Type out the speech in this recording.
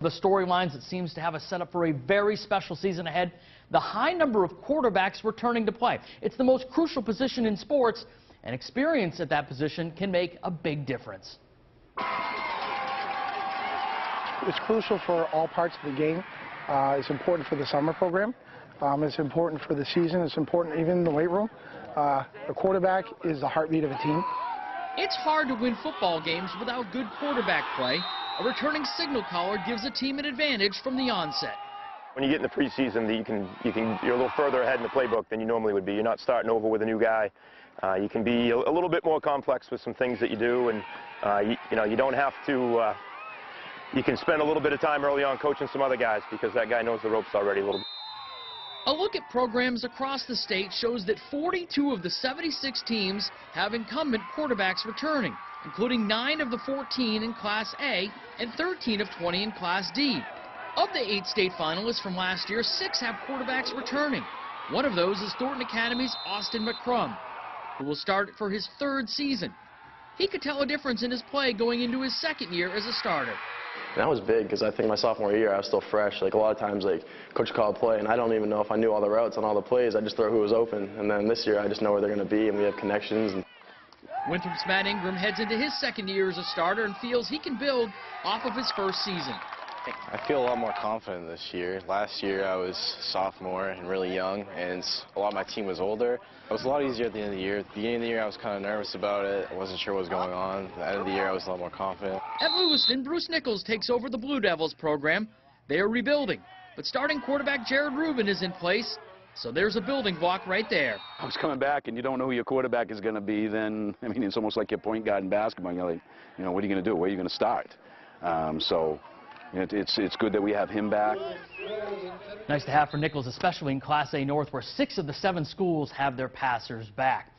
The storylines that seems to have us set up for a very special season ahead, the high number of quarterbacks returning to play. It's the most crucial position in sports, and experience at that position can make a big difference. It's crucial for all parts of the game. It's important for the summer program. It's important for the season. It's important even in the weight room. A quarterback is the heartbeat of a team. It's hard to win football games without good quarterback play. A returning signal caller gives a team an advantage from the onset. When you get in the preseason, you're a little further ahead in the playbook than you normally would be. You're not starting over with a new guy. You can be a little bit more complex with some things that you do, and you don't have to. You can spend a little bit of time early on coaching some other guys because that guy knows the ropes already a little bit. A look at programs across the state shows that 42 of the 76 teams have incumbent quarterbacks returning, including 9 of the 14 in Class A and 13 of 20 in Class D. Of the 8 state finalists from last year, 6 have quarterbacks returning. One of those is Thornton Academy's Austin McCrum, who will start for his 3rd season. He could tell a difference in his play going into his 2nd year as a starter. That was big because I think my sophomore year I was still fresh. Like a lot of times, coach called a play and I don't even know if I knew all the routes on all the plays. I just throw who was open, and then this year I just know where they're going to be, and we have connections. Winthrop's Matt Ingram heads into his 2nd year as a starter and feels he can build off of his 1st season. I feel a lot more confident this year. Last year I was sophomore and really young, and a lot of my team was older. It was a lot easier at the end of the year. At the beginning of the year I was kind of nervous about it. I wasn't sure what was going on. At the end of the year I was a lot more confident. At Lewiston, Bruce Nichols takes over the Blue Devils program. They are rebuilding, but starting quarterback Jared Rubin is in place, so there's a building block right there. I was coming back and you don't know who your quarterback is going to be, then, I mean, it's almost like your point guard in basketball. You're like, what are you going to do? Where are you going to start? It's good that we have him back. Nice to have for Nichols, especially in Class A North, where 6 of the 7 schools have their passers back.